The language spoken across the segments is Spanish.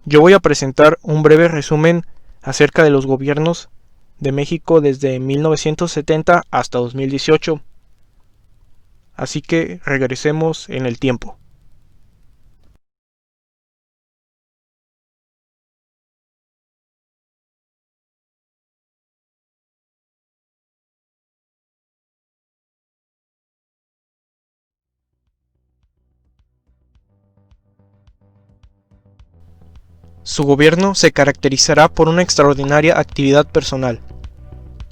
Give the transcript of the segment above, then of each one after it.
Yo voy a presentar un breve resumen acerca de los gobiernos de México desde 1970 hasta 2018. Así que regresemos en el tiempo. Su gobierno se caracterizará por una extraordinaria actividad personal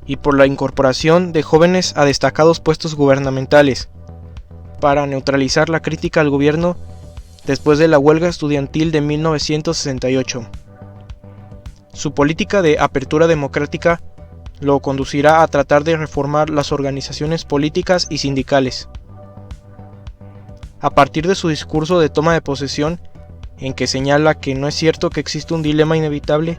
y por la incorporación de jóvenes a destacados puestos gubernamentales para neutralizar la crítica al gobierno después de la huelga estudiantil de 1968. Su política de apertura democrática lo conducirá a tratar de reformar las organizaciones políticas y sindicales. A partir de su discurso de toma de posesión, en que señala que no es cierto que existe un dilema inevitable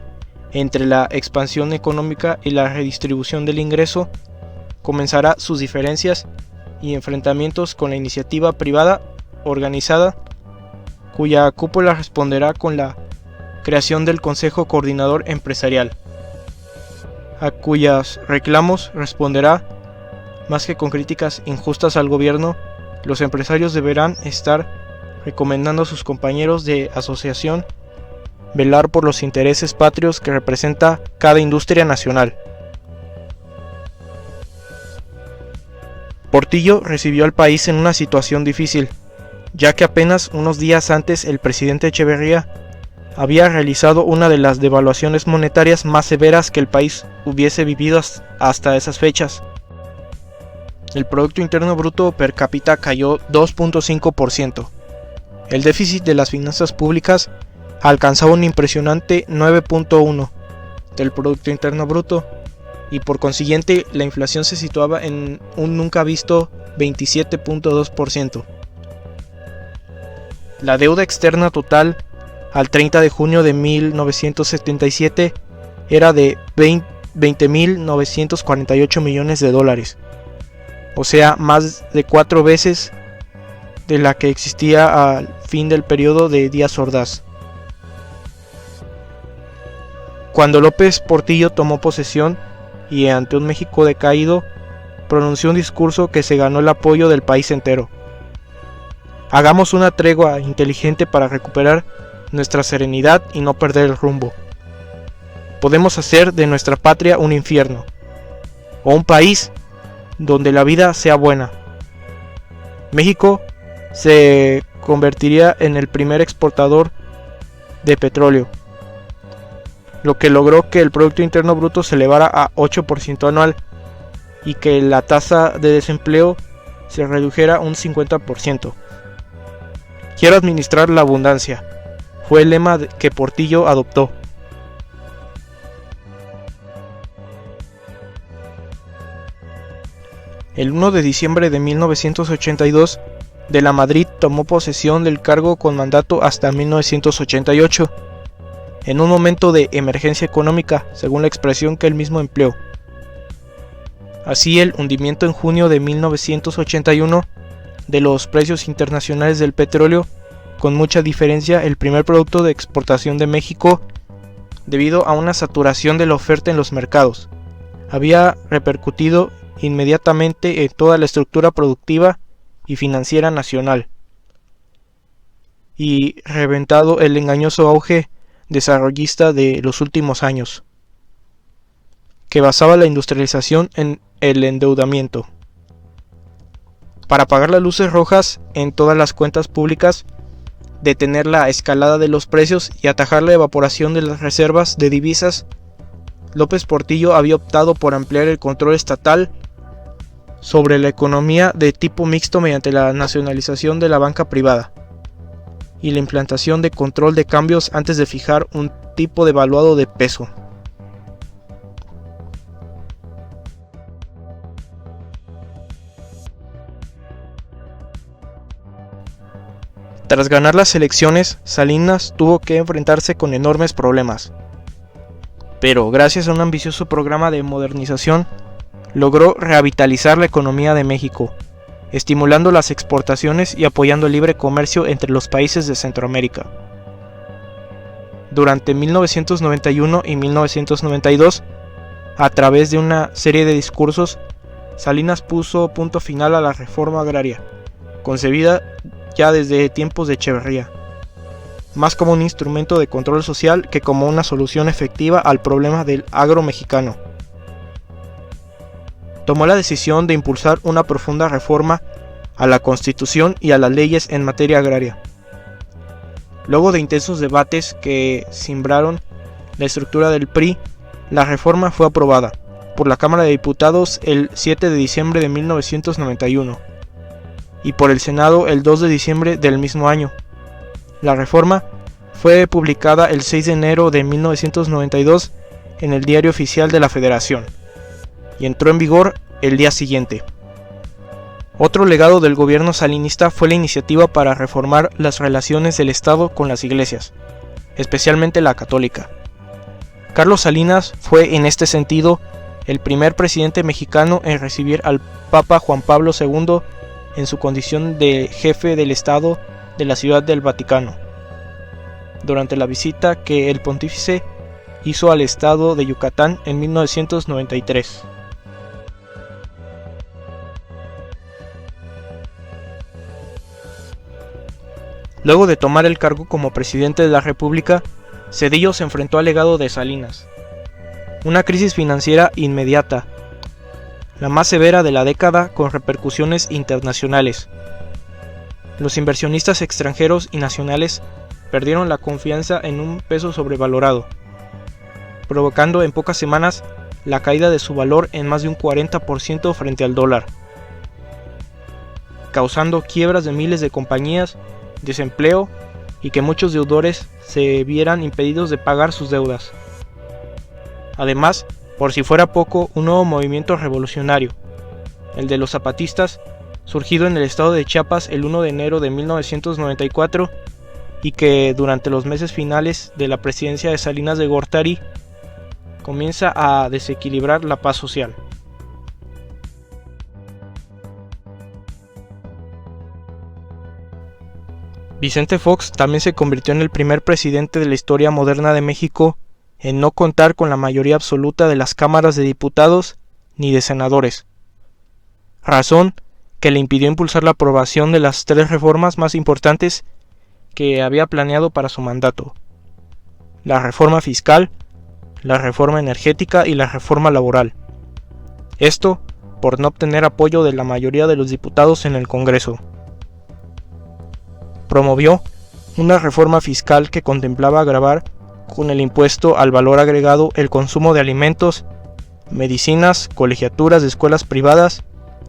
entre la expansión económica y la redistribución del ingreso, comenzará sus diferencias y enfrentamientos con la iniciativa privada organizada, cuya cúpula responderá con la creación del Consejo Coordinador Empresarial, a cuyos reclamos responderá, más que con críticas injustas al gobierno. Los empresarios deberán estar recomendando a sus compañeros de asociación velar por los intereses patrios que representa cada industria nacional. Portillo recibió al país en una situación difícil, ya que apenas unos días antes el presidente Echeverría había realizado una de las devaluaciones monetarias más severas que el país hubiese vivido hasta esas fechas. El Producto Interno Bruto per cápita cayó 2.5%. El déficit de las finanzas públicas alcanzaba un impresionante 9.1% del Producto Interno Bruto y por consiguiente la inflación se situaba en un nunca visto 27.2%. La deuda externa total al 30 de junio de 1977 era de 20.948 millones de dólares, o sea, más de 4 veces de la que existía al fin del periodo de Díaz Ordaz. Cuando López Portillo tomó posesión y ante un México decaído, pronunció un discurso que se ganó el apoyo del país entero. Hagamos una tregua inteligente para recuperar nuestra serenidad y no perder el rumbo. Podemos hacer de nuestra patria un infierno, o un país donde la vida sea buena. México se convertiría en el primer exportador de petróleo, lo que logró que el Producto Interno Bruto se elevara a 8% anual y que la tasa de desempleo se redujera un 50%. Quiero administrar la abundancia, fue el lema que Portillo adoptó. El 1 de diciembre de 1982, De la Madrid tomó posesión del cargo con mandato hasta 1988, en un momento de emergencia económica, según la expresión que él mismo empleó. Así, el hundimiento en junio de 1981 de los precios internacionales del petróleo, con mucha diferencia el primer producto de exportación de México, debido a una saturación de la oferta en los mercados, había repercutido inmediatamente en toda la estructura productiva y financiera nacional, y reventado el engañoso auge desarrollista de los últimos años, que basaba la industrialización en el endeudamiento. Para apagar las luces rojas en todas las cuentas públicas, detener la escalada de los precios y atajar la evaporación de las reservas de divisas, López Portillo había optado por ampliar el control estatal sobre la economía de tipo mixto mediante la nacionalización de la banca privada y la implantación de control de cambios antes de fijar un tipo devaluado de peso. Tras ganar las elecciones, Salinas tuvo que enfrentarse con enormes problemas, pero gracias a un ambicioso programa de modernización, logró revitalizar la economía de México, estimulando las exportaciones y apoyando el libre comercio entre los países de Centroamérica. Durante 1991 y 1992, a través de una serie de discursos, Salinas puso punto final a la reforma agraria, concebida ya desde tiempos de Echeverría, más como un instrumento de control social que como una solución efectiva al problema del agro mexicano. Tomó la decisión de impulsar una profunda reforma a la Constitución y a las leyes en materia agraria. Luego de intensos debates que cimbraron la estructura del PRI, la reforma fue aprobada por la Cámara de Diputados el 7 de diciembre de 1991 y por el Senado el 2 de diciembre del mismo año. La reforma fue publicada el 6 de enero de 1992 en el Diario Oficial de la Federación y entró en vigor el día siguiente. Otro legado del gobierno salinista fue la iniciativa para reformar las relaciones del Estado con las iglesias, especialmente la católica. Carlos Salinas fue en este sentido el primer presidente mexicano en recibir al Papa Juan Pablo II en su condición de jefe del Estado de la Ciudad del Vaticano, durante la visita que el pontífice hizo al estado de Yucatán en 1993. Luego de tomar el cargo como presidente de la República, Zedillo se enfrentó al legado de Salinas, una crisis financiera inmediata, la más severa de la década con repercusiones internacionales. Los inversionistas extranjeros y nacionales perdieron la confianza en un peso sobrevalorado, provocando en pocas semanas la caída de su valor en más de un 40% frente al dólar, causando quiebras de miles de compañías, desempleo y que muchos deudores se vieran impedidos de pagar sus deudas. Además, por si fuera poco, un nuevo movimiento revolucionario, el de los zapatistas, surgido en el estado de Chiapas el 1 de enero de 1994 y que durante los meses finales de la presidencia de Salinas de Gortari comienza a desequilibrar la paz social. Vicente Fox también se convirtió en el primer presidente de la historia moderna de México en no contar con la mayoría absoluta de las cámaras de diputados ni de senadores, razón que le impidió impulsar la aprobación de las 3 reformas más importantes que había planeado para su mandato: la reforma fiscal, la reforma energética y la reforma laboral. Esto por no obtener apoyo de la mayoría de los diputados en el Congreso. Promovió una reforma fiscal que contemplaba gravar con el impuesto al valor agregado el consumo de alimentos, medicinas, colegiaturas de escuelas privadas,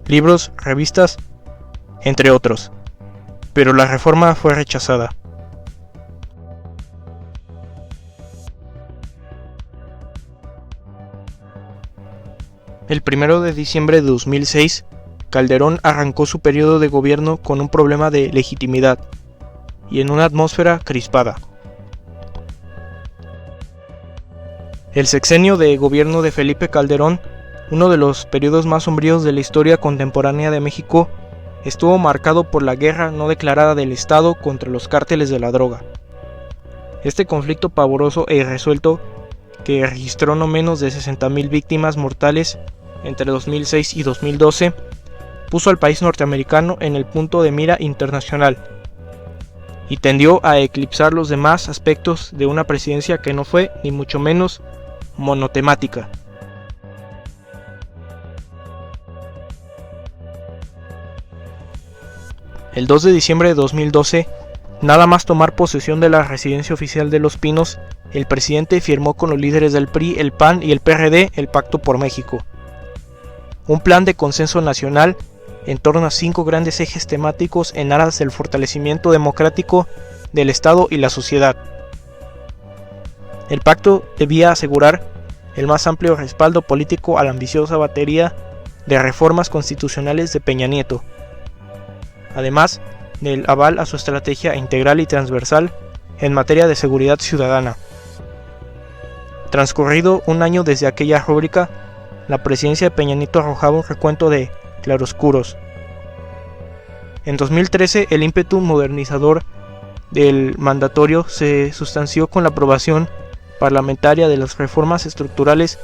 libros, revistas, entre otros. Pero la reforma fue rechazada. El 1 de diciembre de 2006, Calderón arrancó su periodo de gobierno con un problema de legitimidad y en una atmósfera crispada. El sexenio de gobierno de Felipe Calderón, uno de los periodos más sombríos de la historia contemporánea de México, estuvo marcado por la guerra no declarada del Estado contra los cárteles de la droga. Este conflicto pavoroso e irresuelto, que registró no menos de 60,000 víctimas mortales entre 2006 y 2012, puso al país norteamericano en el punto de mira internacional y tendió a eclipsar los demás aspectos de una presidencia que no fue, ni mucho menos, monotemática. El 2 de diciembre de 2012, nada más tomar posesión de la residencia oficial de Los Pinos, el presidente firmó con los líderes del PRI, el PAN y el PRD el Pacto por México, un plan de consenso nacional en torno a 5 grandes ejes temáticos en aras del fortalecimiento democrático del Estado y la sociedad. El pacto debía asegurar el más amplio respaldo político a la ambiciosa batería de reformas constitucionales de Peña Nieto, además del aval a su estrategia integral y transversal en materia de seguridad ciudadana. Transcurrido un año desde aquella rúbrica, la presidencia de Peña Nieto arrojaba un recuento de claroscuros. En 2013, el ímpetu modernizador del mandatorio se sustanció con la aprobación parlamentaria de las reformas estructurales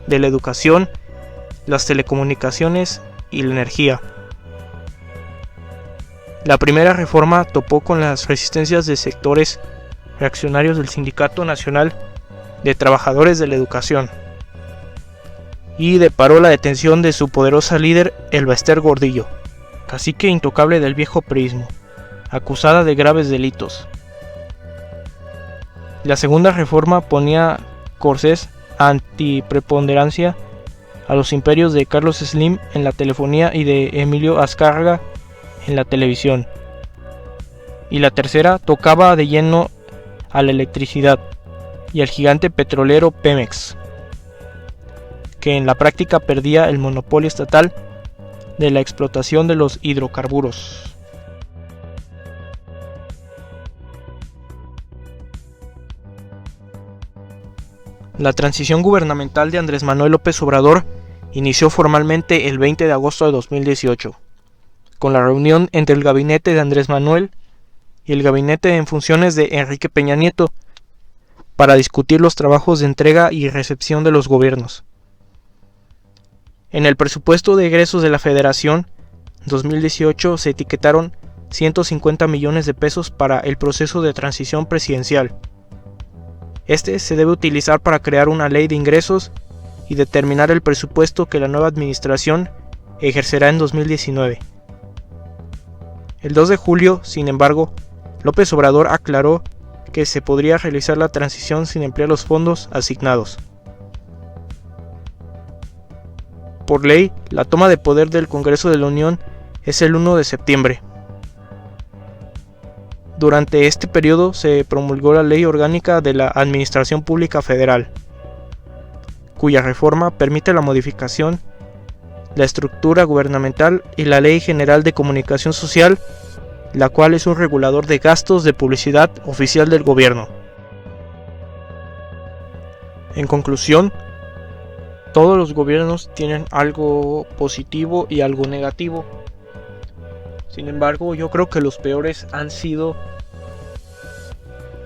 de la educación, las telecomunicaciones y la energía. La primera reforma topó con las resistencias de sectores reaccionarios del Sindicato Nacional de Trabajadores de la Educación y deparó la detención de su poderosa líder, Elba Ester Gordillo, cacique intocable del viejo priismo, acusada de graves delitos. La segunda reforma ponía corsés antipreponderancia a los imperios de Carlos Slim en la telefonía y de Emilio Azcárraga en la televisión. Y la tercera tocaba de lleno a la electricidad y al gigante petrolero Pemex, que en la práctica perdía el monopolio estatal de la explotación de los hidrocarburos. La transición gubernamental de Andrés Manuel López Obrador inició formalmente el 20 de agosto de 2018, con la reunión entre el gabinete de Andrés Manuel y el gabinete en funciones de Enrique Peña Nieto para discutir los trabajos de entrega y recepción de los gobiernos. En el presupuesto de egresos de la Federación 2018 se etiquetaron 150 millones de pesos para el proceso de transición presidencial. Este se debe utilizar para crear una ley de ingresos y determinar el presupuesto que la nueva administración ejercerá en 2019. El 2 de julio, sin embargo, López Obrador aclaró que se podría realizar la transición sin emplear los fondos asignados. Por ley, la toma de poder del Congreso de la Unión es el 1 de septiembre. Durante este periodo se promulgó la Ley Orgánica de la Administración Pública Federal, cuya reforma permite la modificación, la estructura gubernamental y la Ley General de Comunicación Social, la cual es un regulador de gastos de publicidad oficial del gobierno. En conclusión, todos los gobiernos tienen algo positivo y algo negativo. Sin embargo, yo creo que los peores han sido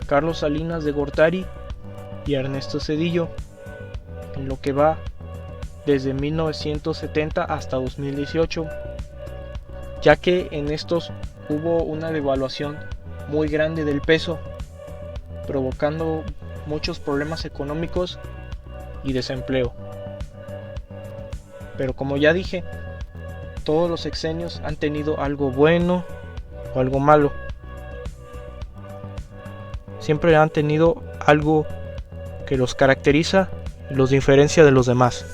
Carlos Salinas de Gortari y Ernesto Zedillo, en lo que va desde 1970 hasta 2018, ya que en estos hubo una devaluación muy grande del peso, provocando muchos problemas económicos y desempleo. Pero como ya dije, todos los sexenios han tenido algo bueno o algo malo. Siempre han tenido algo que los caracteriza y los diferencia de los demás.